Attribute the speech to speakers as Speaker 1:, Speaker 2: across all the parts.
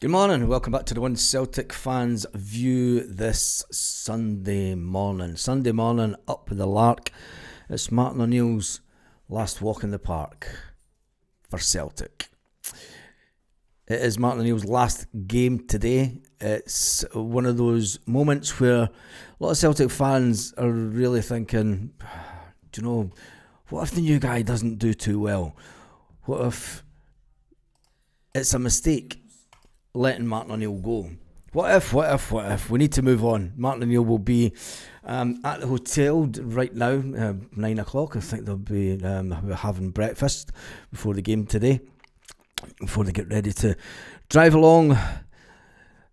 Speaker 1: Good morning, welcome back to the One Celtic Fans View this Sunday morning. Sunday morning, up with the lark. It's Martin O'Neill's last walk in the park for Celtic. It is Martin O'Neill's last game today. It's one of those moments where a lot of Celtic fans are really thinking, do you know, what if the new guy doesn't do too well? What if it's a mistake letting Martin O'Neill go? What if? We need to move on. Martin O'Neill will be at the hotel right now, 9 o'clock. I think they'll be having breakfast before the game today, before they get ready to drive along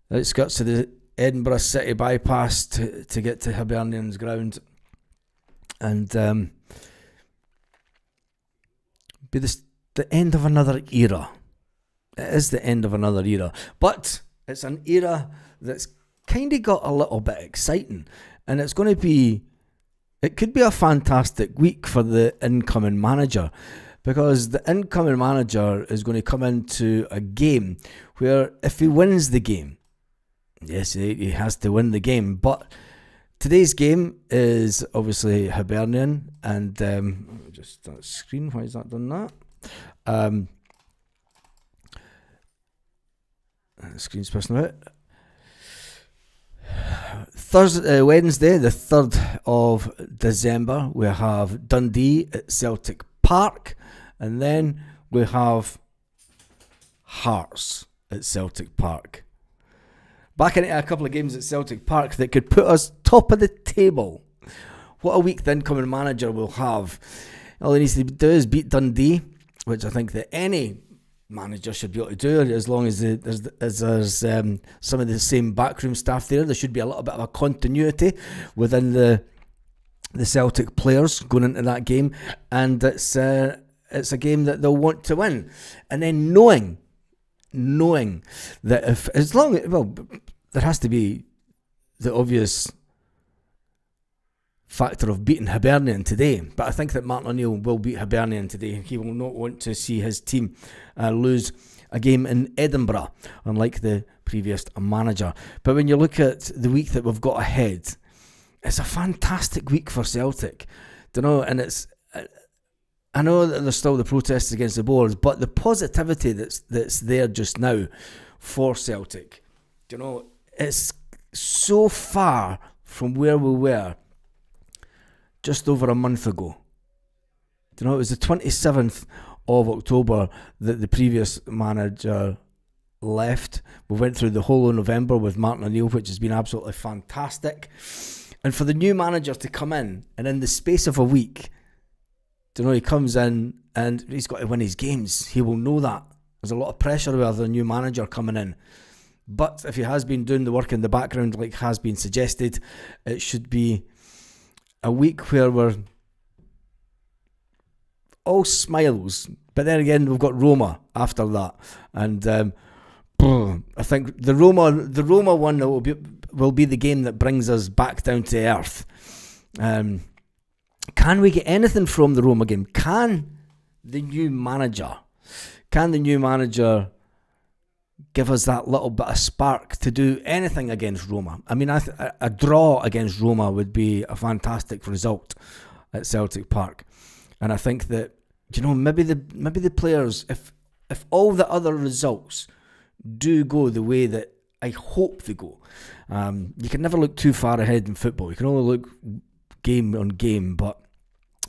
Speaker 1: the outskirts of the Edinburgh City bypass to get to Hibernian's ground and be the end of another era. It is the end of another era, but it's an era that's kind of got a little bit exciting, and it could be a fantastic week for the incoming manager, because the incoming manager is going to come into a game where if he wins the game, yes, he has to win the game, but today's game is obviously Hibernian, and let me just start screen. Why has that done that? The screen's pressing out. Wednesday, the 3rd of December, we have Dundee at Celtic Park, and then we have Hearts at Celtic Park. Back into a couple of games at Celtic Park that could put us top of the table. What a week the incoming manager will have. All he needs to do is beat Dundee, which I think that any manager should be able to do, as long as there's some of the same backroom staff there. There should be a little bit of a continuity within the Celtic players going into that game, and it's a game that they'll want to win. And then knowing that there has to be the obvious factor of beating Hibernian today, but I think that Martin O'Neill will beat Hibernian today. He will not want to see his team lose a game in Edinburgh, unlike the previous manager. But when you look at the week that we've got ahead, it's a fantastic week for Celtic, and I know that there's still the protests against the boards, but the positivity that's there just now for Celtic, it's so far from where we were just over a month ago. It was the 27th of October that the previous manager left. We went through the whole of November with Martin O'Neill, which has been absolutely fantastic. And for the new manager to come in, and in the space of a week, he comes in and he's got to win his games. He will know that. There's a lot of pressure with a new manager coming in. But if he has been doing the work in the background, like has been suggested, it should be a week where we're all smiles. But then again, we've got Roma after that, and I think the Roma one will be the game that brings us back down to earth. Can we get anything from the Roma game? Can the new manager give us that little bit of spark to do anything against Roma? I mean, a draw against Roma would be a fantastic result at Celtic Park, and I think that maybe the players, if all the other results do go the way that I hope they go, you can never look too far ahead in football. You can only look game on game, but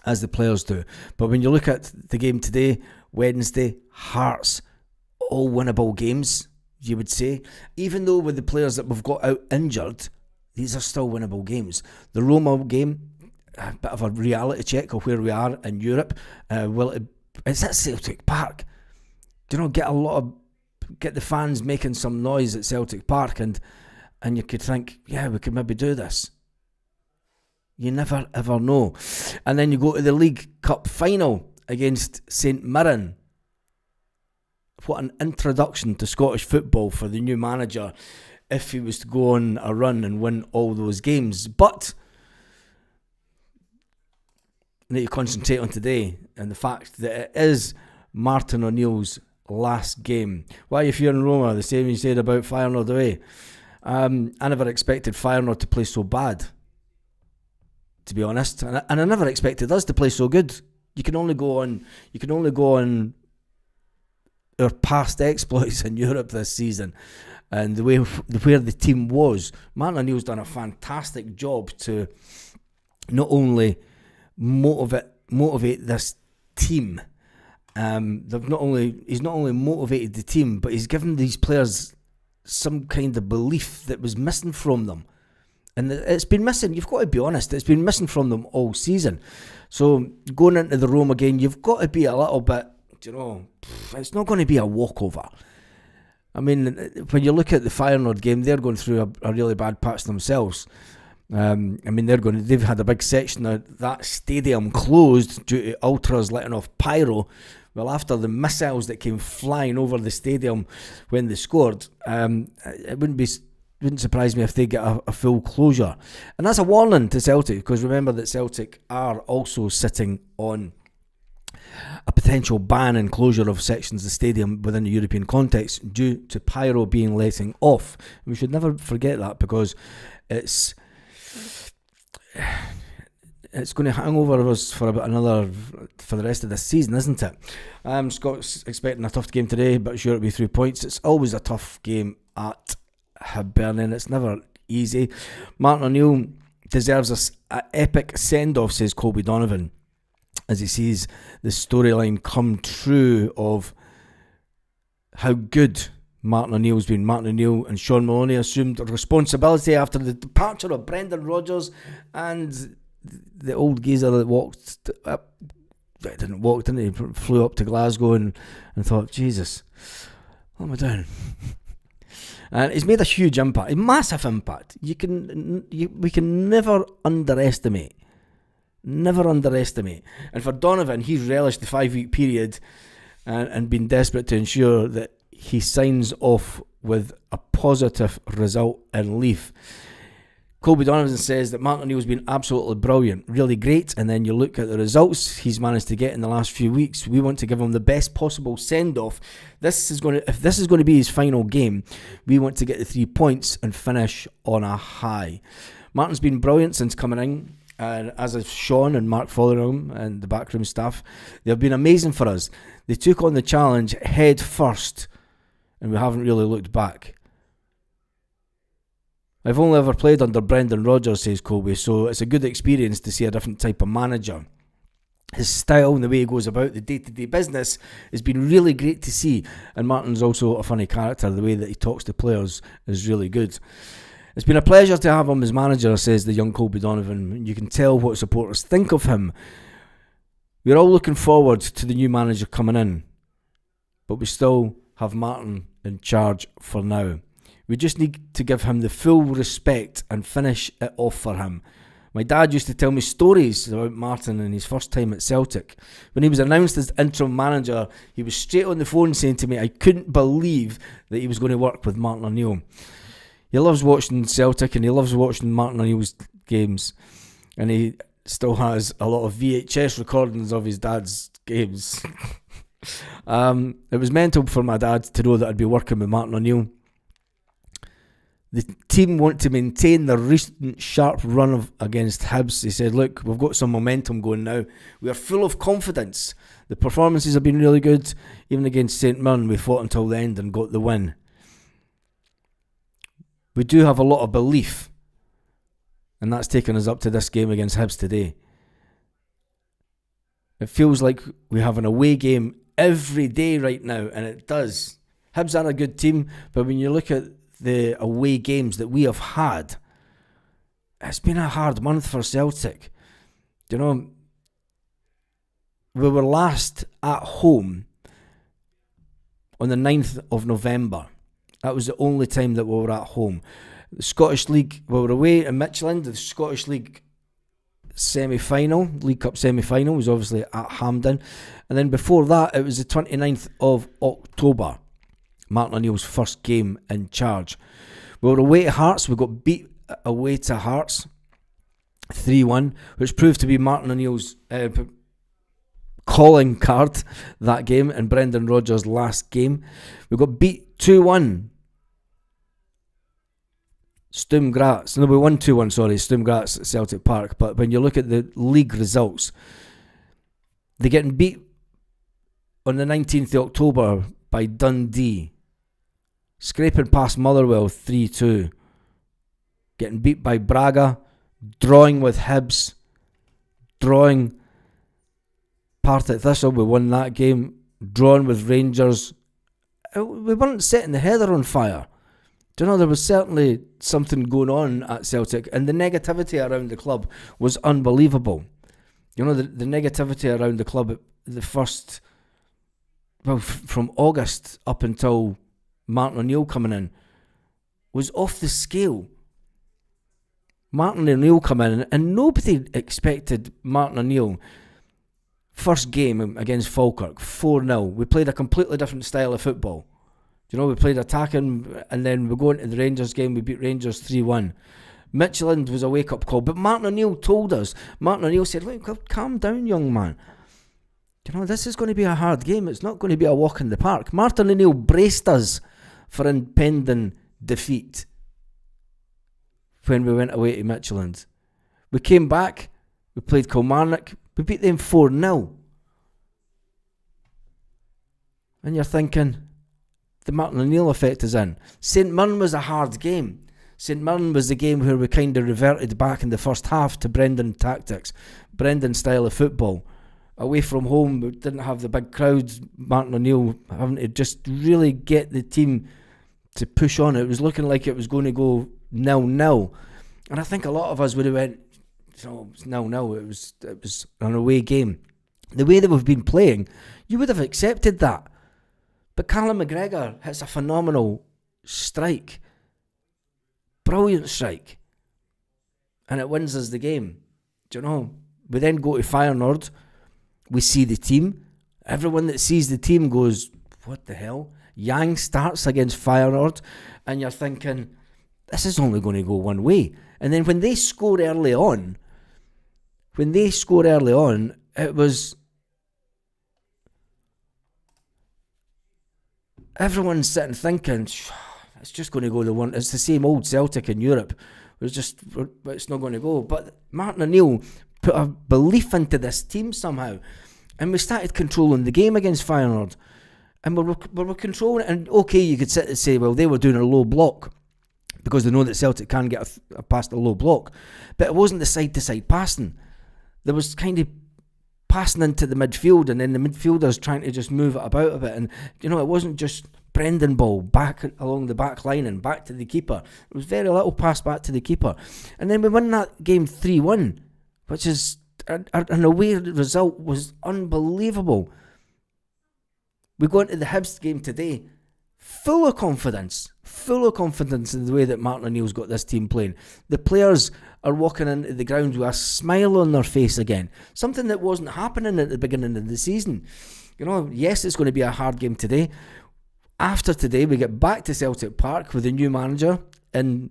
Speaker 1: as the players do. But when you look at the game today, Wednesday, Hearts, all winnable games, you would say. Even though with the players that we've got out injured, these are still winnable games. The Roma game, a bit of a reality check of where we are in Europe. It's at Celtic Park. Get the fans making some noise at Celtic Park, and you could think, yeah, we could maybe do this. You never ever know. And then you go to the League Cup final against St Mirren. What an introduction to Scottish football for the new manager if he was to go on a run and win all those games. But I need to concentrate on today and the fact that it is Martin O'Neill's last game. Why are you fearing Roma? The same you said about Feyenoord away. I never expected Feyenoord to play so bad, to be honest, and I never expected us to play so good. You can only go on our past exploits in Europe this season, and where the team was. Martin O'Neill's done a fantastic job to not only motivate this team. He's not only motivated the team, but he's given these players some kind of belief that was missing from them. And it's been missing, you've got to be honest, it's been missing from them all season. So going into the Roma game, you've got to be a little bit, it's not going to be a walkover. I mean, when you look at the Feyenoord game, they're going through a really bad patch themselves. They've had a big section of that stadium closed due to ultras letting off pyro. Well, after the missiles that came flying over the stadium when they scored, it wouldn't surprise me if they get a full closure. And that's a warning to Celtic, because remember that Celtic are also sitting on a potential ban and closure of sections of the stadium within the European context due to pyro being letting off. We should never forget that, because it's going to hang over us for the rest of this season, isn't it? Scott's expecting a tough game today, but sure it'll be 3 points. It's always a tough game at Hibernian. It's never easy. Martin O'Neill deserves an epic send-off, says Colby Donovan, as he sees the storyline come true of how good Martin O'Neill's been. Martin O'Neill and Sean Maloney assumed responsibility after the departure of Brendan Rodgers, and the old geezer that walked up, didn't he? Flew up to Glasgow and thought, Jesus, what am I doing? And he's made a huge impact, a massive impact. We can never underestimate. And for Donovan, he's relished the 5-week period and been desperate to ensure that he signs off with a positive result in Leaf. Colby Donovan says that Martin O'Neill's been absolutely brilliant, really great, and then you look at the results he's managed to get in the last few weeks. We want to give him the best possible send-off. If this is going to be his final game, we want to get the 3 points and finish on a high. Martin's been brilliant since coming in, and as have Sean and Mark Fotheringham and the backroom staff. They've been amazing for us. They took on the challenge head first, and we haven't really looked back. I've only ever played under Brendan Rodgers, says Colby, so it's a good experience to see a different type of manager. His style and the way he goes about the day-to-day business has been really great to see, and Martin's also a funny character. The way that he talks to players is really good. It's been a pleasure to have him as manager, says the young Colby Donovan. You can tell what supporters think of him. We're all looking forward to the new manager coming in, but we still have Martin in charge for now. We just need to give him the full respect and finish it off for him. My dad used to tell me stories about Martin and his first time at Celtic. When he was announced as interim manager, he was straight on the phone saying to me, I couldn't believe that he was going to work with Martin O'Neill. He loves watching Celtic and he loves watching Martin O'Neill's games. And he still has a lot of VHS recordings of his dad's games. It was mental for my dad to know that I'd be working with Martin O'Neill. The team want to maintain the recent sharp run against Hibs. He said, look, we've got some momentum going now. We are full of confidence. The performances have been really good. Even against St Mirren, we fought until the end and got the win. We do have a lot of belief, and that's taken us up to this game against Hibs today. It feels like we have an away game every day right now, and it does. Hibs are a good team, but when you look at the away games that we have had, it's been a hard month for Celtic. You know, we were last at home on the 9th of November. That was the only time that we were at home. The Scottish League, we were away in Midtjylland. The Scottish League semi-final, League Cup semi-final, was obviously at Hampden. And then before that, it was the 29th of October. Martin O'Neill's first game in charge. We were away to Hearts. We got beat away to Hearts 3-1, which proved to be Martin O'Neill's calling card that game in Brendan Rodgers' last game. We got beat 2-1. Sturm Graz. No, we won 2-1, sorry. Sturm Graz at Celtic Park. But when you look at the league results, they're getting beat on the 19th of October by Dundee. Scraping past Motherwell 3-2. Getting beat by Braga. Drawing with Hibs. Drawing Partick Thistle. We won that game. Drawing with Rangers. We weren't setting the heather on fire. Do you know, there was certainly something going on at Celtic, and the negativity around the club was unbelievable. You know, the negativity around the club, the first, from August up until Martin O'Neill coming in, was off the scale. Martin O'Neill come in, and nobody expected Martin O'Neill. First game against Falkirk, 4-0. We played a completely different style of football. You know, we played attacking, and then we go into the Rangers game, we beat Rangers 3-1. Midtjylland was a wake-up call, but Martin O'Neill told us. Martin O'Neill said, look, calm down, young man. You know, this is going to be a hard game. It's not going to be a walk in the park. Martin O'Neill braced us for impending defeat when we went away to Midtjylland. We came back, we played Kilmarnock, we beat them 4-0. And you're thinking, the Martin O'Neill effect is in. St Mirren was a hard game. St Mirren was the game where we kind of reverted back in the first half to Brendan tactics, Brendan style of football. Away from home, we didn't have the big crowds. Martin O'Neill having to just really get the team to push on. It was looking like it was going to go 0-0. And I think a lot of us would have went, it's 0-0. It was an away game. The way that we've been playing, you would have accepted that. But Callum McGregor hits a phenomenal strike. Brilliant strike. And it wins us the game. Do you know? We then go to Feyenoord. We see the team. Everyone that sees the team goes, what the hell? Yang starts against Feyenoord. And you're thinking, this is only going to go one way. And then when they score early on, it was... Everyone's sitting thinking, it's just going to go the one. It's the same old Celtic in Europe. It's not going to go. But Martin O'Neill put a belief into this team somehow, and we started controlling the game against Feyenoord, and we were controlling it. And okay, you could sit and say, well, they were doing a low block because they know that Celtic can get past a low block, but it wasn't the side-to-side passing. There was kind of passing into the midfield, and then the midfielders trying to just move it about a bit. And, you know, it wasn't just Brendan ball back along the back line and back to the keeper. It was very little pass back to the keeper. And then we won that game 3-1, which is an away result, was unbelievable. We go into the Hibs game today full of confidence in the way that Martin O'Neill's got this team playing. The players are walking into the ground with a smile on their face again, something that wasn't happening at the beginning of the season. You know, yes, it's going to be a hard game today. After today, we get back to Celtic Park with a new manager in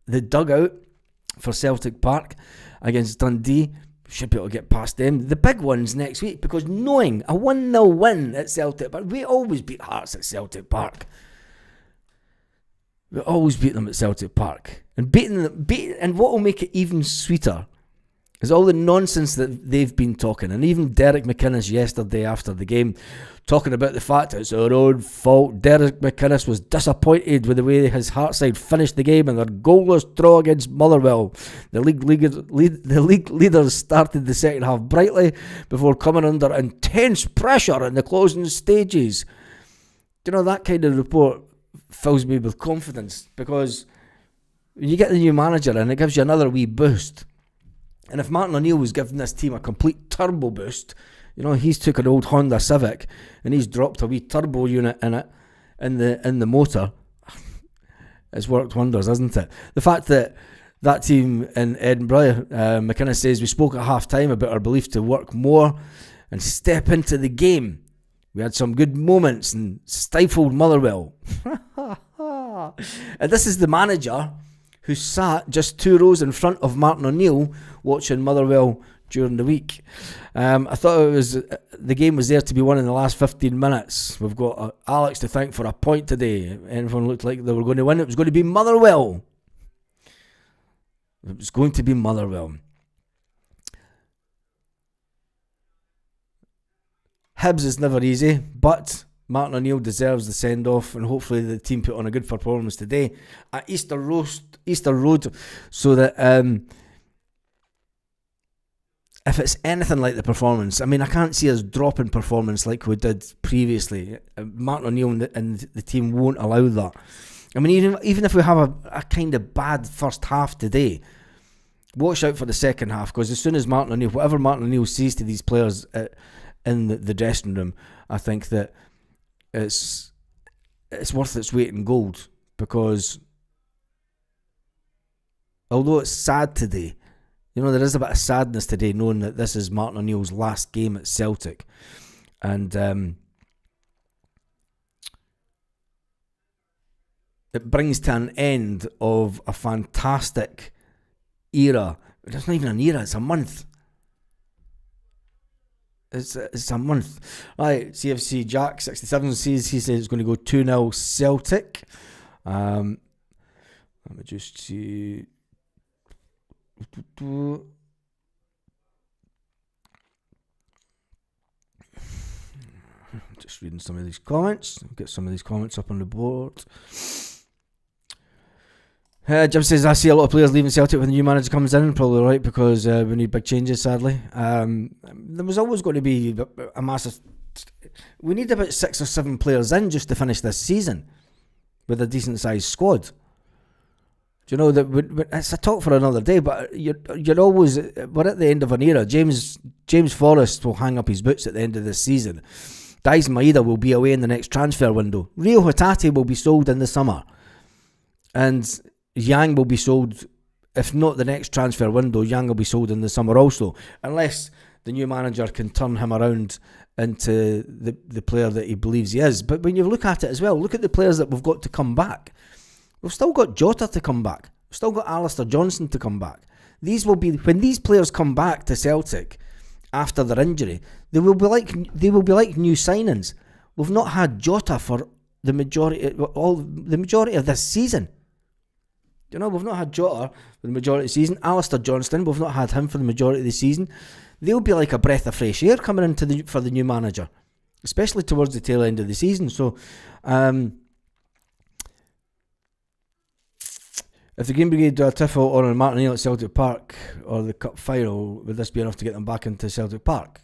Speaker 1: the dugout for Celtic Park against Dundee. Should be able to get past them. The big ones next week, because knowing a 1-0 win at Celtic Park, we always beat Hearts at Celtic Park. We always beat them at Celtic Park. And and what will make it even sweeter is all the nonsense that they've been talking. And even Derek McInnes yesterday after the game, talking about the fact it's our own fault. Derek McInnes was disappointed with the way his Heartside finished the game and their goalless draw against Motherwell. The league leaders started the second half brightly before coming under intense pressure in the closing stages. You know, that kind of report fills me with confidence, because when you get the new manager and it gives you another wee boost. And if Martin O'Neill was giving this team a complete turbo boost, you know, he's took an old Honda Civic and he's dropped a wee turbo unit in it, in the motor. It's worked wonders, hasn't it? The fact that team in Edinburgh, McInnes says, we spoke at half time about our belief to work more and step into the game. We had some good moments and stifled Motherwell. And this is the manager who sat just 2 rows in front of Martin O'Neill watching Motherwell during the week. I thought the game was there to be won in the last 15 minutes. We've got Alex to thank for a point today. Everyone looked like they were going to win. It was going to be Motherwell. It was going to be Motherwell. Hibs is never easy, but Martin O'Neill deserves the send-off, and hopefully the team put on a good performance today at Easter Road, so that if it's anything like the performance, I mean, I can't see us dropping performance like we did previously. Martin O'Neill and the team won't allow that. I mean, even if we have a kind of bad first half today, watch out for the second half, because as soon as Martin O'Neill, whatever Martin O'Neill says to these players in the dressing room, I think that it's worth its weight in gold, because although it's sad today, there is a bit of sadness today knowing that this is Martin O'Neill's last game at Celtic, and it brings to an end of a fantastic era. It's not even an era, it's a month. It's a month. Right, CFC Jack 67 says it's going to go 2-0 Celtic. Let me just see. Just reading some of these comments. Get some of these comments up on the board. Jim says, I see a lot of players leaving Celtic when the new manager comes in. Probably right, because we need big changes, sadly. There was always going to be a massive... We need about 6 or 7 players in just to finish this season with a decent-sized squad. Do you know that it's a talk for another day, but you're always... We're at the end of an era. James Forrest will hang up his boots at the end of this season. Daizen Maeda will be away in the next transfer window. Rio Hatate will be sold in the summer. And Yang will be sold, if not the next transfer window, Yang will be sold in the summer also, unless the new manager can turn him around into the player that he believes he is. But when you look at it as well, look at the players that we've got to come back. We've still got Jota to come back. We've still got Alistair Johnston to come back. These will be, when these players come back to Celtic after their injury, they will be like new signings. We've not had Jota for the majority of this season. We've not had Jota for the majority of the season. Alistair Johnston, we've not had him for the majority of the season. They'll be like a breath of fresh air coming into for the new manager, especially towards the tail end of the season. So, if the Green Brigade do a tiffle on Martin O'Neill at Celtic Park or the Cup final, would this be enough to get them back into Celtic Park?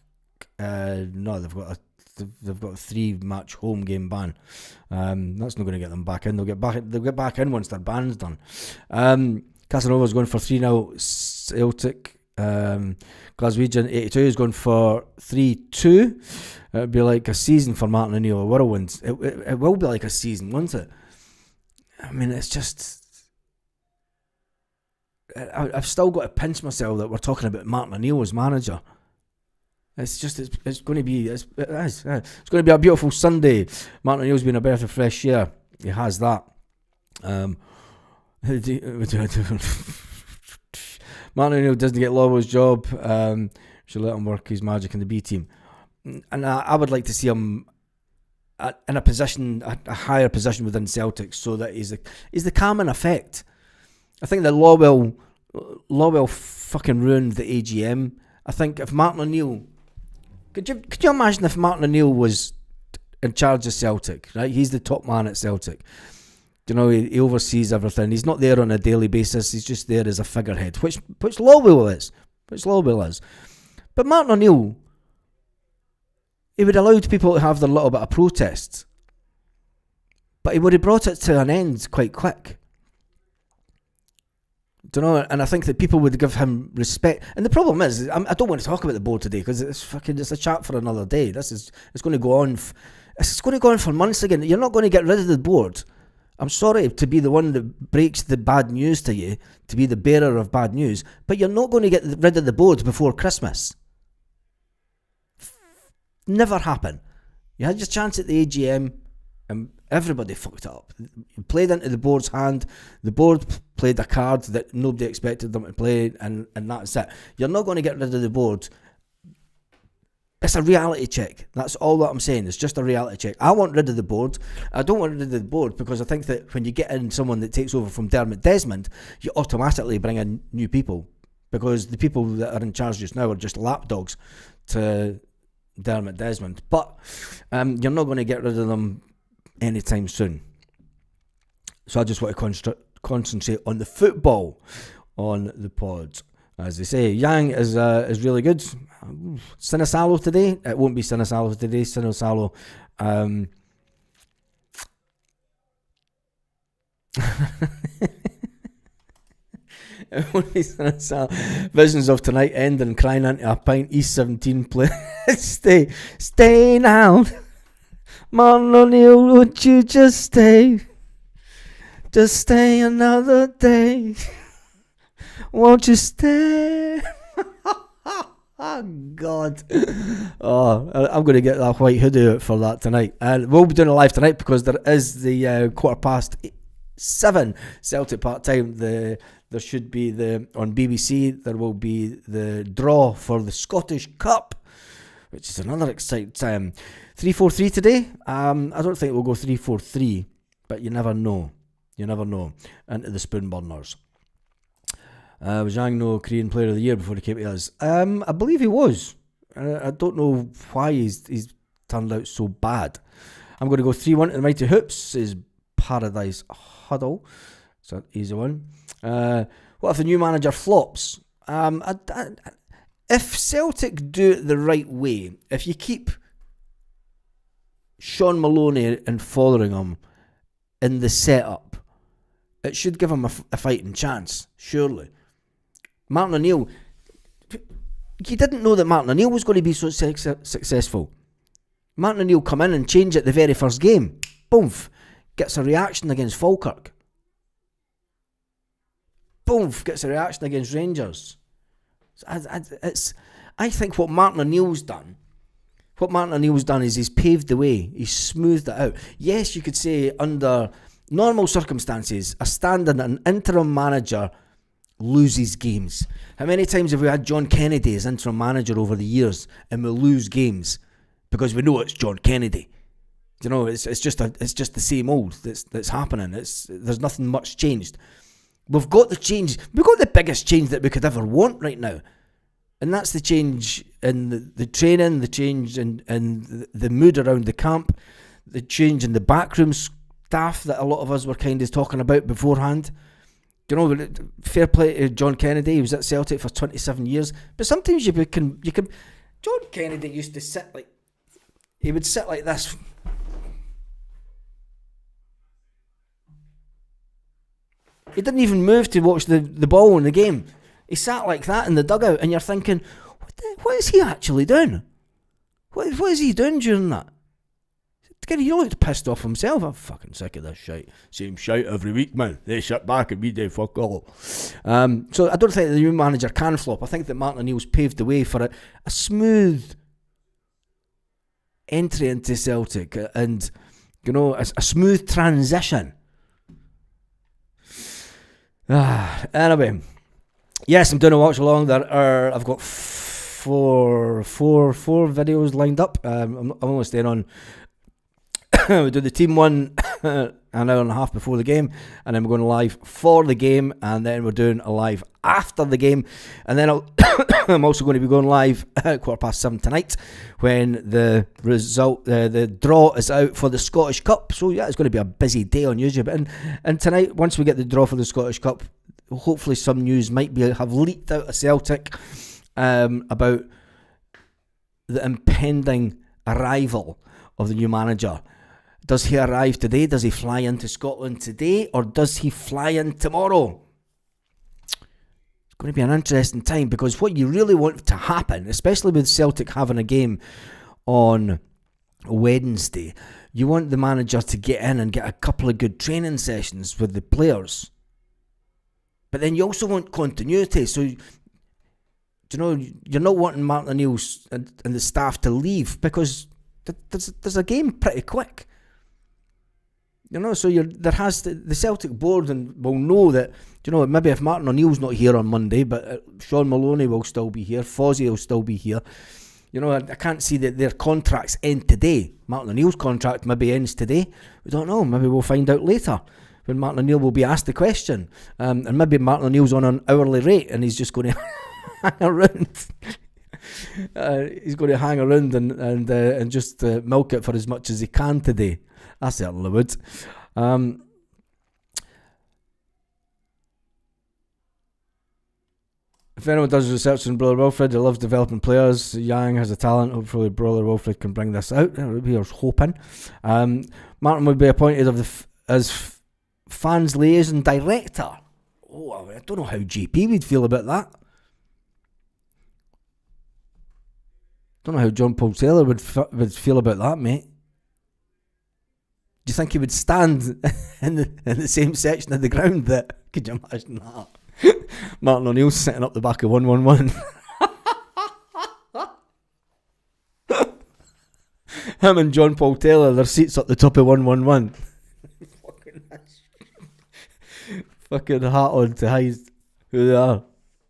Speaker 1: No, they've got a 3-match home game ban. That's not going to get them back in. They'll get back in once their ban's done. Casanova's going for 3-0 Celtic. Glaswegian 82 is going for 3-2. It would be like a season for Martin O'Neill. Whirlwinds. It will be like a season, won't it? I mean, it's just... I've still got to pinch myself that we're talking about Martin O'Neill as manager. It's going to be going to be a beautiful Sunday. Martin O'Neill's been a breath of fresh air. He has that. Martin O'Neill doesn't get Lawwell's job. Should let him work his magic in the B team. And I would like to see him in a position, a higher position within Celtic, so that he's the calming effect. I think that Lawwell fucking ruined the AGM. I think if Martin O'Neill... Could you imagine if Martin O'Neill was in charge of Celtic, right? He's the top man at Celtic. He oversees everything. He's not there on a daily basis. He's just there as a figurehead, which Lawwell is. But Martin O'Neill, he would allow people to have their little bit of protests. But he would have brought it to an end quite quick. And I think that people would give him respect. And the problem is, I don't want to talk about the board today because it's a chat for another day. It's going to go on. It's going to go on for months again. You're not going to get rid of the board. I'm sorry to be the one that breaks the bad news to you, to be the bearer of bad news, but you're not going to get rid of the board before Christmas. Never happen. You had your chance at the AGM, and Everybody fucked it up. Played into the board's hand. The board played a card that nobody expected them to play, and that's it. You're not going to get rid of the board. It's a reality check. That's all that I'm saying. It's just a reality check. I want rid of the board. I don't want rid of the board because I think that when you get in someone that takes over from Dermot Desmond, you automatically bring in new people, because the people that are in charge just now are just lapdogs to Dermot Desmond. But you're not going to get rid of them anytime soon. So I just want to concentrate on the football on the pod. As they say, Yang is really good. Sinisalo today. It won't be Sinisalo today. Sinisalo. It won't be Sinisalo. Visions of tonight ending, crying into a pint. East 17 play. Stay now. Martin O'Neill, would you just stay? Just stay another day. Won't you stay? Oh, God. Oh, I'm going to get that white hoodie out for that tonight. And we'll be doing it live tonight because there is the 7:15 Celtic part-time. There should be on BBC, there will be the draw for the Scottish Cup, which is another exciting time. 3-4-3 today. I don't think we'll go 3-4-3, but you never know. You never know. Into the spoon burners. Was Zhang No Korean Player of the Year before he came to us? I believe he was. I don't know why he's turned out so bad. I'm going to go 3-1 to the Mighty Hoops. Is Paradise Huddle. It's an easy one. What if the new manager flops? If Celtic do it the right way, if you keep Sean Maloney and Fotheringham in the setup, it should give him a fighting chance, surely. Martin O'Neill, you didn't know that Martin O'Neill was going to be so successful. Martin O'Neill come in and change it the very first game. Boom, gets a reaction against Falkirk. Boom, gets a reaction against Rangers. I think what Martin O'Neill's done is he's paved the way. He's smoothed it out. Yes, you could say under normal circumstances, a standing an interim manager loses games. How many times have we had John Kennedy as interim manager over the years and we lose games because we know it's John Kennedy? You know, it's just the same old that's happening. There's nothing much changed. We've got the change. We've got the biggest change that we could ever want right now. And that's the change in the training, the change in the mood around the camp, the change in the backroom staff that a lot of us were kind of talking about beforehand. You know, fair play to John Kennedy. He was at Celtic for 27 years. But sometimes you can. John Kennedy used to sit like, he would sit like this. He didn't even move to watch the ball in the game. He sat like that in the dugout, and you're thinking, what is he actually doing? What is he doing during that? He looked pissed off himself. I'm fucking sick of this shite. Same shite every week, man. They sit back and we do fuck all. So I don't think the new manager can flop. I think that Martin O'Neill's paved the way for a smooth entry into Celtic and, you know, a smooth transition. Anyway, yes, I'm doing a watch along. I've got four videos lined up. I'm only staying on. We do the team one an hour and a half before the game, and then we're going live for the game, and then we're doing a live after the game, and then I'm also going to be going live at 7:15 tonight when the result, the draw is out for the Scottish Cup. So yeah, it's going to be a busy day on YouTube, and tonight, once we get the draw for the Scottish Cup, hopefully some news might have leaked out of Celtic about the impending arrival of the new manager. Does he arrive today? Does he fly into Scotland today? Or does he fly in tomorrow? It's going to be an interesting time, because what you really want to happen, especially with Celtic having a game on Wednesday, you want the manager to get in and get a couple of good training sessions with the players. But then you also want continuity. So, you know, you're not wanting Martin O'Neill and the staff to leave, because there's a game pretty quick. So the Celtic board and will know that, maybe if Martin O'Neill's not here on Monday, but Sean Maloney will still be here, Fozzie will still be here. I can't see that their contracts end today. Martin O'Neill's contract maybe ends today. We don't know. Maybe we'll find out later when Martin O'Neill will be asked the question. And maybe Martin O'Neill's on an hourly rate and he's just going to hang around. He's going to hang around and just milk it for as much as he can today. I certainly would. If anyone does research on Brother Wilfred, he loves developing players. Yang has a talent. Hopefully Brother Wilfred can bring this out. We're hoping. Martin would be appointed as fans liaison director. Oh, I don't know how JP would feel about that. Don't know how John Paul Taylor would feel about that, mate. Do you think he would stand in the same section of the ground that? Could you imagine that? Martin O'Neill sitting up the back of 111. Him and John Paul Taylor, their seats up the top of 111. Fucking hat on to hide who they are.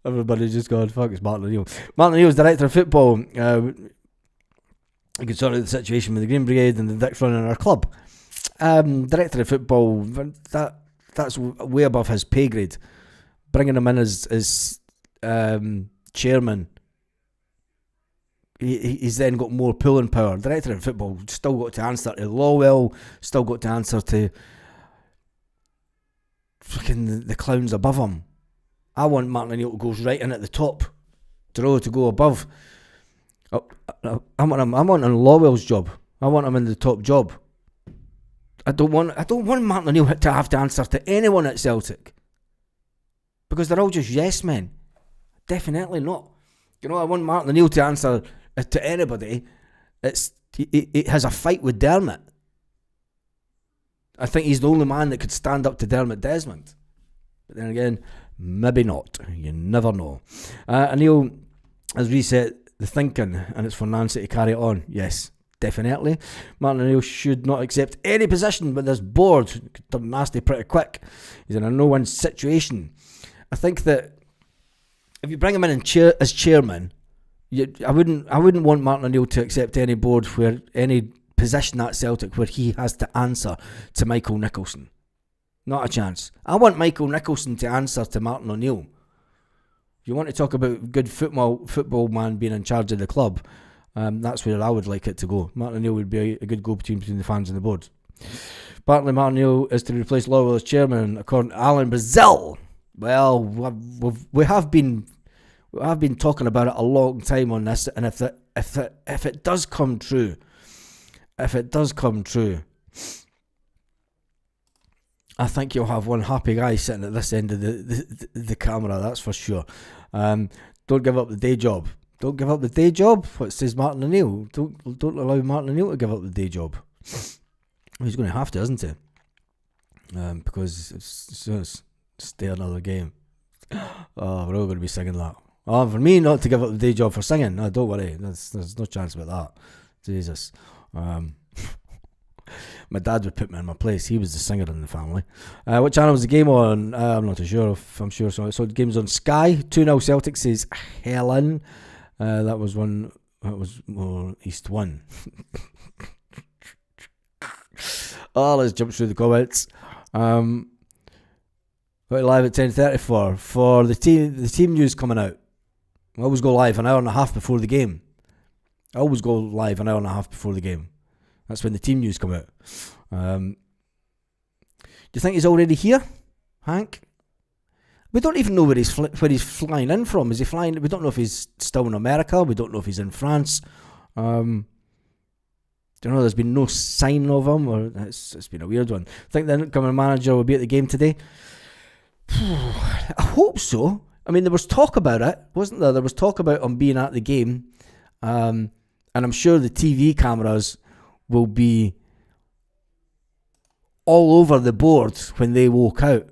Speaker 1: Everybody's just going, fuck, it's Martin O'Neill. Martin O'Neill's director of football. He could sort out the situation with the Green Brigade and the Dicks running our club. Director of football, that's way above his pay grade. Bringing him in as chairman, he's then got more pulling power. Director of football still got to answer to Lawwell, still got to answer to fucking the clowns above him. I want Martin O'Neill to go right in at the top, to go above. I want him on Lawwell's job. I want him in the top job. I don't want Martin O'Neill to have to answer to anyone at Celtic. Because they're all just yes men. Definitely not. I want Martin O'Neill to answer to anybody. It has a fight with Dermot. I think he's the only man that could stand up to Dermot Desmond. But then again, maybe not. You never know. O'Neill has reset the thinking, and it's for Nancy to carry it on. Yes, definitely. Martin O'Neill should not accept any position with this board. It could turn nasty pretty quick. He's in a no-win situation. I think that if you bring him in as chairman, I wouldn't want Martin O'Neill to accept any board where any position at Celtic where he has to answer to Michael Nicholson. Not a chance. I want Michael Nicholson to answer to Martin O'Neill. If you want to talk about good football man being in charge of the club, that's where I would like it to go. Martin O'Neill would be a good go-between between the fans and the board. Partly Martin O'Neill is to replace Lawwell as chairman, according to Alan Brazil. Well, we have been talking about it a long time on this, and if it does come true, I think you'll have one happy guy sitting at this end of the camera. That's for sure. Don't give up the day job. Don't give up the day job. What says Martin O'Neill? Don't allow Martin O'Neill to give up the day job. He's going to have to, isn't he? Because it's stay another game. Oh, we're all going to be singing that. Oh, for me not to give up the day job for singing, no, don't worry. There's no chance about that. Jesus. My dad would put me in my place. He was the singer in the family. What channel was the game on? I'm not too sure. I'm sure so. So the game's on Sky. 2-0 Celtic, says Helen. That was more East 1. Oh, let's jump through the comments. Live at 10:30 for the team news coming out. I always go live an hour and a half before the game. That's when the team news come out. Do you think he's already here, Hank? We don't even know where he's flying in from. Is he flying? We don't know if he's still in America. We don't know if he's in France. There's been no sign of him, or it's been a weird one. I think the incoming manager will be at the game today. I hope so. I mean, there was talk about it, wasn't there? There was talk about him being at the game, and I'm sure the TV cameras will be all over the board when they walk out.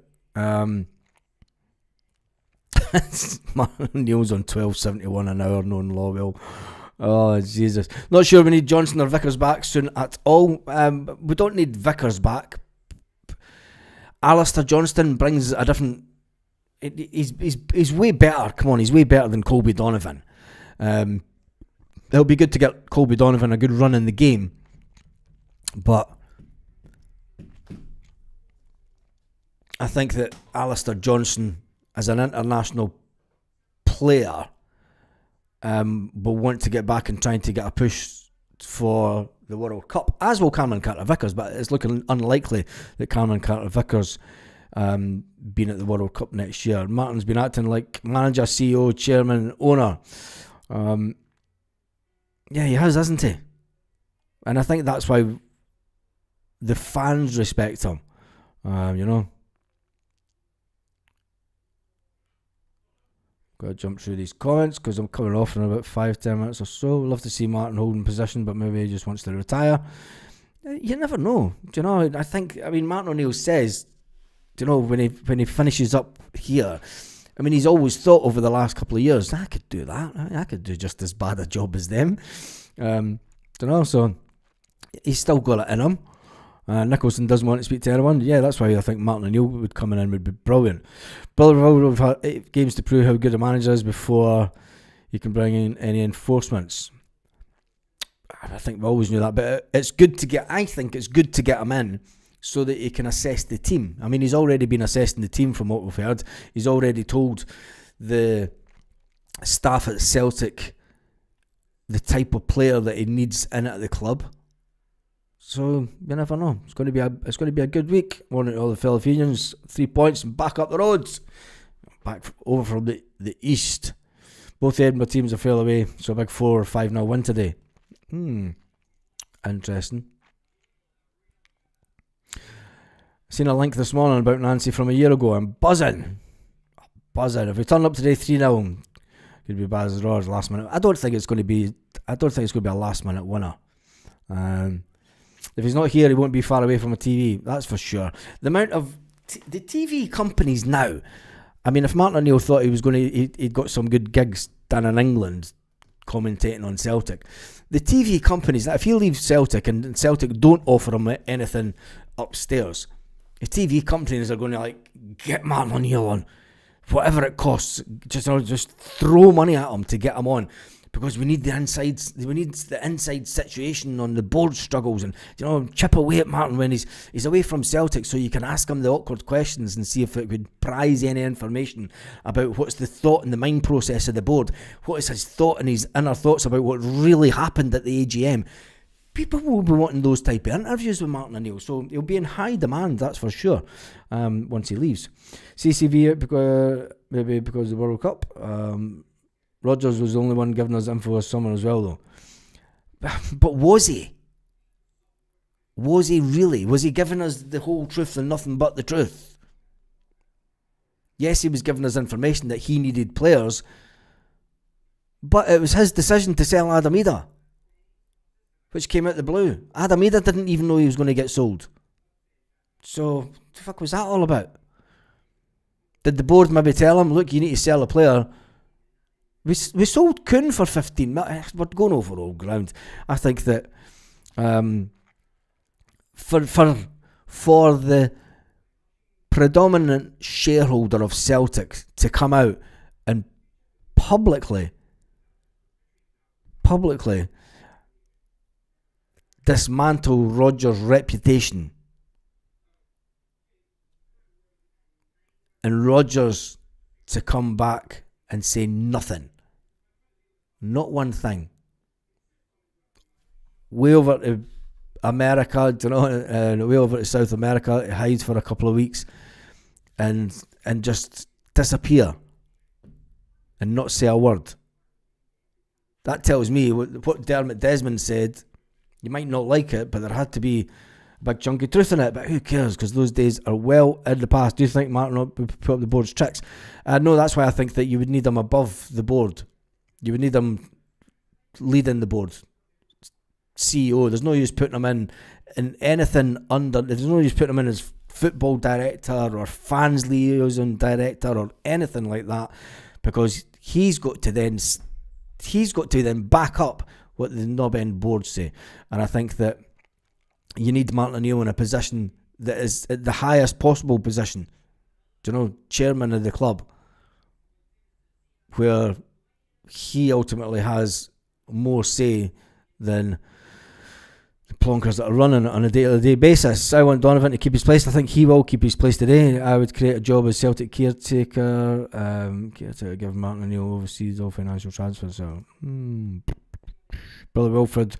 Speaker 1: Martin Neil's on 12.71 an hour, known Lawwell. Oh, Jesus. Not sure we need Johnson or Vickers back soon at all. We don't need Vickers back Alistair Johnston brings a different. He's way better. Come on, he's way better than Colby Donovan. It'll be good to get Colby Donovan a good run in the game, but I think that Alistair Johnston, as an international player, will want to get back and trying to get a push for the World Cup, as will Cameron Carter-Vickers, but it's looking unlikely that Cameron Carter-Vickers being at the World Cup next year. Martin's been acting like manager, CEO, chairman, owner. Yeah, he has, hasn't he? And I think that's why the fans respect him. Got to jump through these comments because I'm coming off in about 5-10 minutes or so. Love to see Martin holding position, but maybe he just wants to retire. You never know. Do you know? I mean, Martin O'Neill says, do you know, when he finishes up here, I mean, he's always thought over the last couple of years, I could do that. I could do just as bad a job as them. Do you know? So he's still got it in him. Nicholson doesn't want to speak to anyone. Yeah, that's why I think Martin O'Neill would come in and would be brilliant. We've had 8 games to prove how good a manager is before you can bring in any enforcements. I think we always knew that, but it's good to get. I think it's good to get him in so that he can assess the team. I mean, he's already been assessing the team from what we've heard. He's already told the staff at Celtic the type of player that he needs in at the club. So you never know. It's going to be a good week. Morning to all the Philippines. 3 points and back up the roads. Back over from the east. Both the Edinburgh teams are fail away, so a big 4 or 5-0 win today. Interesting. Seen a link this morning about Nancy from a year ago. I'm buzzing. If we turn up today 3-0, could be bad as Roars last minute. I don't think it's going to be a last minute winner. If he's not here, he won't be far away from a TV. That's for sure. The amount of the TV companies now. I mean, if Martin O'Neill thought he'd got some good gigs down in England commentating on Celtic, the TV companies, if he leaves Celtic and Celtic don't offer him anything upstairs, the TV companies are going to get Martin O'Neill on, whatever it costs. Just throw money at him to get him on. Because we need the inside situation on the board struggles, and chip away at Martin when he's away from Celtic, so you can ask him the awkward questions and see if it would prize any information about what's the thought and the mind process of the board, what is his thought and his inner thoughts about what really happened at the AGM. People will be wanting those type of interviews with Martin O'Neill, so he'll be in high demand, that's for sure, once he leaves. CCV out maybe because of the World Cup. Rodgers was the only one giving us info this summer as well, though. But was he? Was he really? Was he giving us the whole truth and nothing but the truth? Yes, he was giving us information that he needed players, but it was his decision to sell Adam Ida, which came out the blue. Adam Ida didn't even know he was going to get sold. So, what the fuck was that all about? Did the board maybe tell him, look, you need to sell a player? We sold Kuhn for 15 million. We're going over old ground. I think that for the predominant shareholder of Celtic to come out and publicly dismantle Rodgers' reputation, and Rodgers to come back and say nothing. Not one thing. Way over to America, way over to South America, hide for a couple of weeks and just disappear and not say a word. That tells me what Dermot Desmond said. You might not like it, but there had to be a big chunk of truth in it. But who cares? Because those days are well in the past. Do you think Martin would put up the board's tricks? No, that's why I think that you would need them above the board. You would need them leading the board. CEO. There's no use putting them in anything under. There's no use putting them in as football director or fans liaison director or anything like that, because he's got to then back up what the knob end boards say. And I think that you need Martin O'Neill in a position that is at the highest possible position, chairman of the club, where he ultimately has more say than the plonkers that are running on a day-to-day basis. I want Donovan to keep his place. I think he will keep his place today. I would create a job as Celtic caretaker. Give Martin O'Neill overseas all financial transfers. So, Brother Wilfred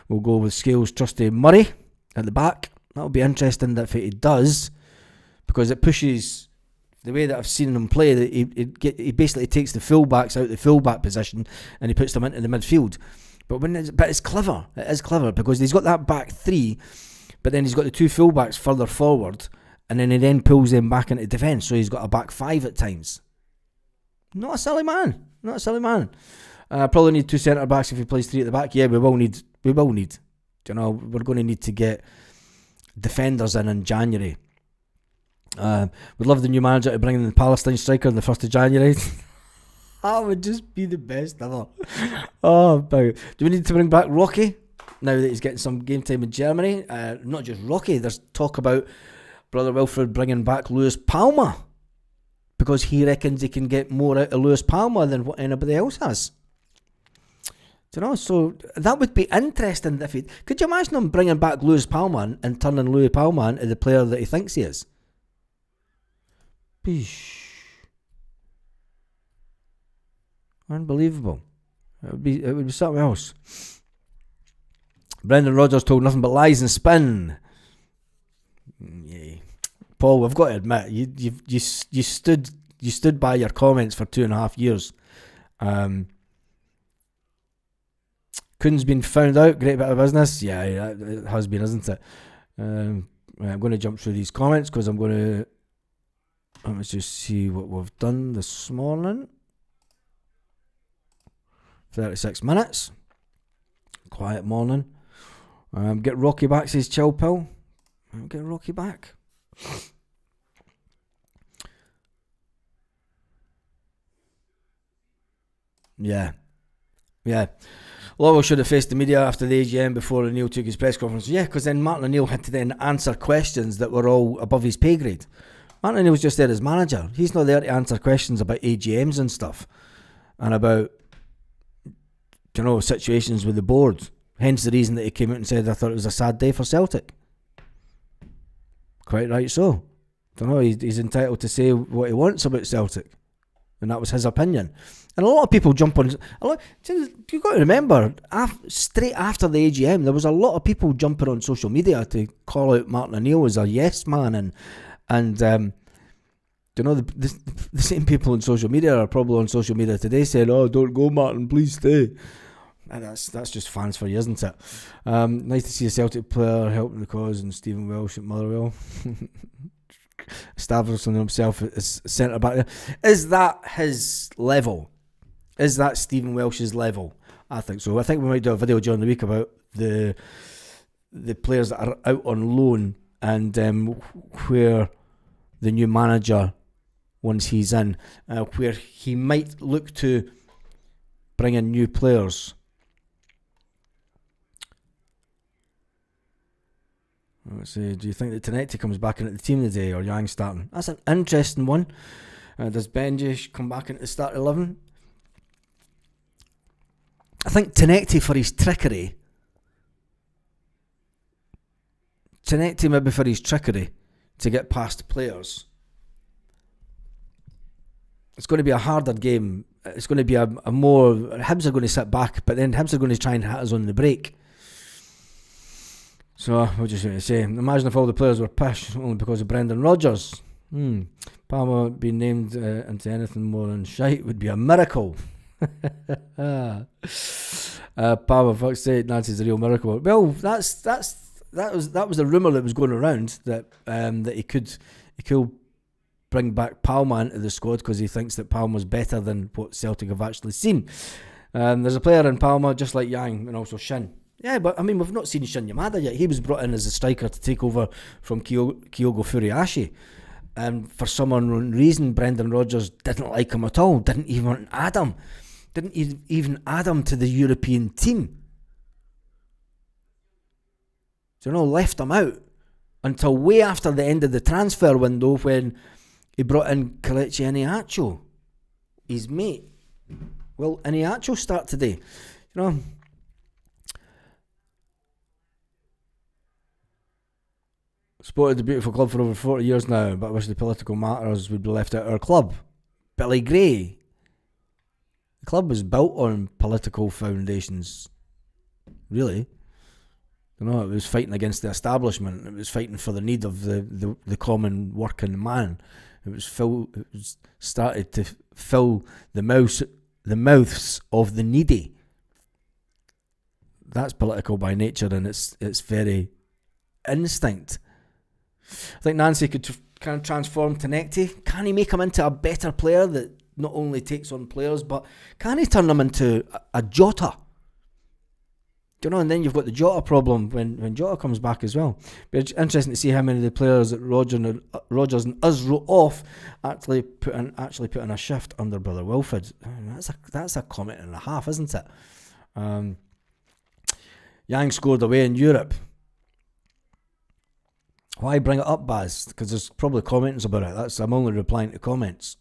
Speaker 1: will go with Scales, Trusty, Murray at the back. That'll be interesting if he does, because it pushes the way that I've seen him play. That he basically takes the fullbacks out the fullback position and he puts them into the midfield. But it's clever. It is clever because he's got that back three, but then he's got the two fullbacks further forward, and then he pulls them back into defence. So he's got a back five at times. Not a silly man. Probably need two centre backs if he plays three at the back. Yeah, we will need. We're going to need to get defenders in January. We'd love the new manager to bring in the Palestine striker on the 1st of January. That would just be the best ever. Do we need to bring back Rocky now that he's getting some game time in Germany? Not just Rocky, there's talk about Brother Wilfred bringing back Lewis Palmer, because he reckons he can get more out of Lewis Palmer than what anybody else has. So that would be interesting. Could you imagine him bringing back Lewis Palmer and turning Louis Palmer into the player that he thinks he is? Unbelievable. It would be something else. Brendan Rodgers told nothing but lies and spin. Yeah. Paul, I've got to admit, you stood by your comments for 2.5 years. Kuhn's been found out, great bit of business. Yeah, it has been, isn't it? I'm going to jump through these comments because let's just see what we've done this morning. 36 minutes. Quiet morning. Get Rocky back, says Chill Pill. Get Rocky back. Yeah. Lowell should have faced the media after the AGM before O'Neill took his press conference. Yeah, because then Martin O'Neill had to then answer questions that were all above his pay grade. Martin O'Neill was just there as manager. He's not there to answer questions about AGMs and stuff, and about situations with the board. Hence the reason that he came out and said, I thought it was a sad day for Celtic. Quite right so. He's entitled to say what he wants about Celtic. And that was his opinion. And a lot of people jump on... You've got to remember, straight after the AGM, there was a lot of people jumping on social media to call out Martin O'Neill as a yes man. And the same people on social media are probably on social media today saying, oh, don't go, Martin, please stay. And that's just fans for you, isn't it? Nice to see a Celtic player helping the cause, and Stephen Welsh at Motherwell establishing himself as centre back. Is that his level? Is that Stephen Welsh's level? I think so. I think we might do a video during the week about the players that are out on loan and where the new manager, once he's in, where he might look to bring in new players. Let's see, do you think that Tenecti comes back into the team today, or Yang starting? That's an interesting one. Does Benji come back into the start 11? I think Tenecti for his trickery. Tenecti maybe for his trickery to get past players. It's going to be a harder game. It's going to be a more... Hibs are going to sit back, but then Hibs are going to try and hit us on the break. So, what just going to say? Imagine if all the players were pish only because of Brendan Rodgers. Palmer being named into anything more than shite would be a miracle. Palmer, fuck's sake, Nancy's a real miracle. Well, that was the rumour that was going around that he could bring back Palmer into the squad because he thinks that Palmer's better than what Celtic have actually seen. There's a player in Palmer just like Yang and also Shin. Yeah, but I mean, we've not seen Shin Yamada yet. He was brought in as a striker to take over from Kyogo Furiashi. And for some unknown reason, Brendan Rodgers didn't like him at all. Didn't even add him. Didn't even add him to the European team. Left him out until way after the end of the transfer window when he brought in Kelechi Iheanacho, his mate. Will Iheanacho start today? You know, supported the beautiful club for over 40 years now, but I wish the political matters would be left out of our club. Billy Gray. The club was built on political foundations. Really. You know, it was fighting against the establishment. It was fighting for the need of the common working man. It was started to fill the mouths of the needy. That's political by nature, and it's very instinct. I think Nancy could kind of transform Tenecti. Can he make him into a better player that not only takes on players, but can he turn them into a Jota? You know, and then you've got the Jota problem when Jota comes back as well. But it's interesting to see how many of the players that Rodgers and us wrote off actually put in a shift under Brother Wilfred. That's a comment and a half, isn't it? Yang scored away in Europe. Why bring it up, Baz? Because there's probably comments about it. I'm only replying to comments.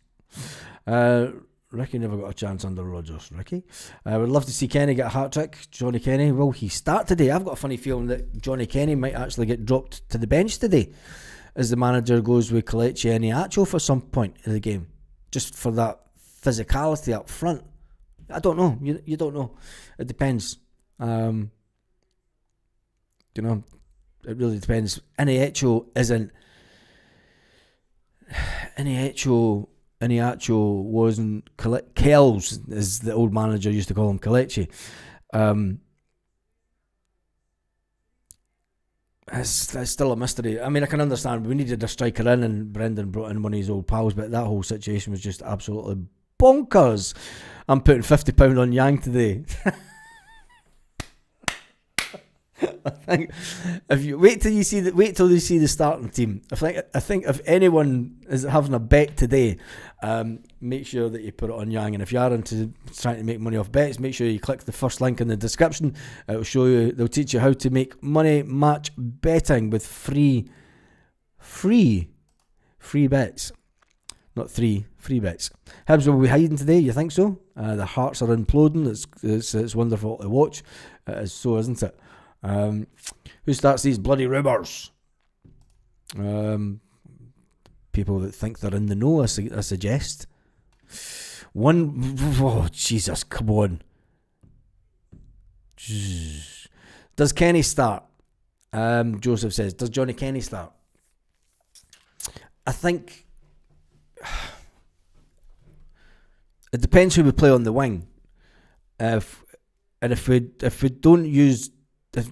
Speaker 1: Ricky never got a chance under Rodgers. Ricky, I would love to see Kenny get a hat-trick. Johnny Kenny, will he start today? I've got a funny feeling that Johnny Kenny might actually get dropped to the bench today as the manager goes with Kelechi Iheanacho for some point in the game, just for that physicality up front. I don't know. You don't know. It depends. You know, it really depends. Iheanacho wasn't Kells, as the old manager used to call him, Kelechi. It's still a mystery. I mean, I can understand we needed a striker in, and Brendan brought in one of his old pals, but that whole situation was just absolutely bonkers. I'm putting £50 on Yang today. I think if you wait till you see the starting team. I think if anyone is having a bet today, make sure that you put it on Yang. And if you are into trying to make money off bets, make sure you click the first link in the description. It will show you. They'll teach you how to make money match betting with free bets. Not free bets. Hibs will be hiding today. You think so? The Hearts are imploding. It's wonderful to watch. It is so, isn't it? Who starts these bloody rumours? People that think they're in the know, I suggest. Oh, Jesus, come on. Does Kenny start? Joseph says, does Johnny Kenny start? I think it depends who we play on the wing. If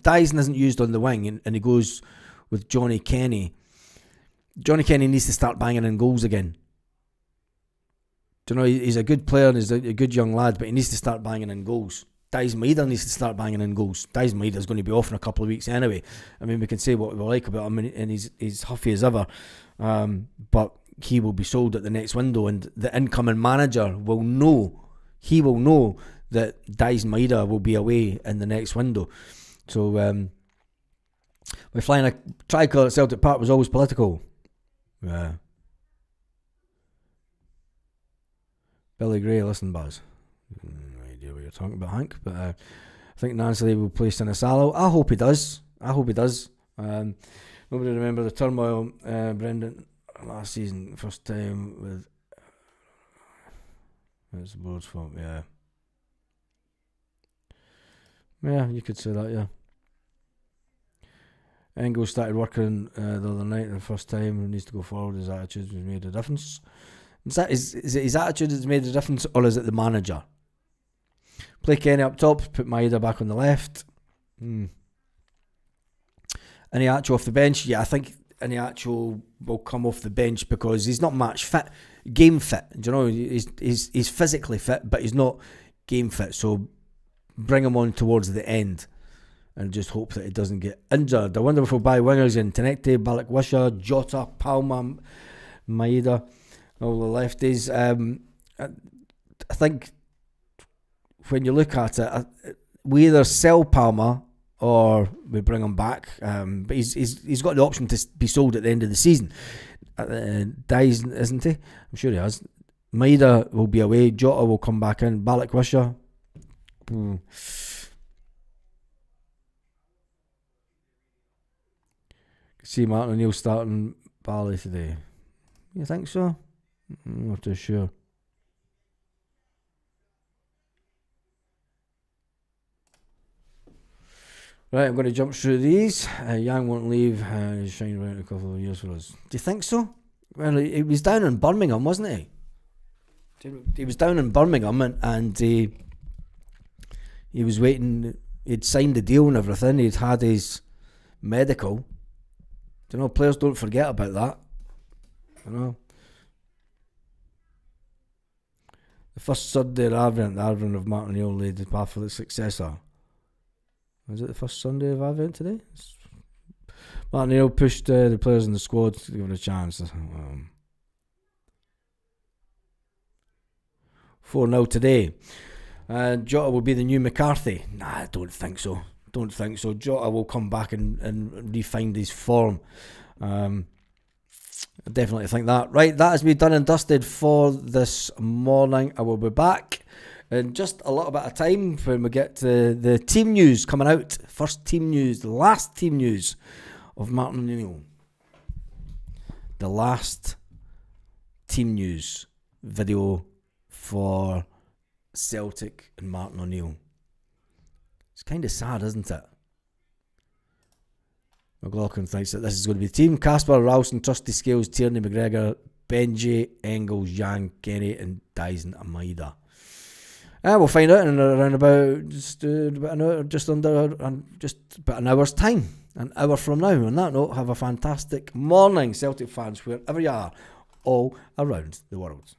Speaker 1: Dyson isn't used on the wing and he goes with Johnny Kenny needs to start banging in goals again. Do you know, he's a good player and he's a good young lad, but he needs to start banging in goals. Dyson Maeda needs to start banging in goals. Dyson Maeda's going to be off in a couple of weeks anyway. I mean, we can say what we like about him, and he's huffy as ever, but he will be sold at the next window, and the incoming manager will know that Dyson Maeda will be away in the next window. So we're flying a tricolour at Celtic Park was always political. Yeah. Billy Gray, listen, Buzz. No idea what you're talking about, Hank. But I think Nancy will play Sinisalo. I hope he does. Nobody remember the turmoil, Brendan, last season. First time with... It's the board's fault, yeah. Yeah, you could say that, yeah. Engels started working the other night the first time. He needs to go forward. His attitude has made a difference. Is it his attitude that's made a difference, or is it the manager? Play Kenny up top, put Maeda back on the left. Iheanacho off the bench. Yeah, I think Iheanacho will come off the bench because he's not match fit, game fit. Do you know, he's physically fit, but he's not game fit. So bring him on towards the end and just hope that he doesn't get injured. I wonder if we'll buy wingers in Tenecti, Balikwisha, Jota, Palma, Maeda, all the lefties. I think when you look at it, we either sell Palma or we bring him back. But he's got the option to be sold at the end of the season. Dies, isn't he? I'm sure he has. Maida will be away. Jota will come back in. Balikwisha. See Martin O'Neill starting Bali today. You think so? I'm not too sure. Right, I'm going to jump through these. Yang won't leave. He's shining around a couple of years for us. Do you think so? Well, he was down in Birmingham, wasn't he? He was down in Birmingham and he was waiting. He'd signed the deal and everything. He'd had his medical. You know, players don't forget about that. You know. The first Sunday of Advent of Martin O'Neill laid the path for the successor. Was it the first Sunday of Advent today? Martin O'Neill pushed the players in the squad to give them a chance. 4-0 today. Jota will be the new McCarthy. Nah, I don't think so. Jota will come back and refine his form. I definitely think that. Right, that has been done and dusted for this morning. I will be back in just a little bit of time when we get to the team news coming out. First team news, the last team news of Martin O'Neill. The last team news video for Celtic and Martin O'Neill. It's kind of sad, isn't it? McLaughlin thinks that this is going to be the team. Casper, Ralston, Trusty Scales, Tierney, McGregor, Benji, Engels, Yang, Kenny and Dyson Amida. We'll find out in around about just about an hour's time. An hour from now. On that note, have a fantastic morning, Celtic fans, wherever you are, all around the world.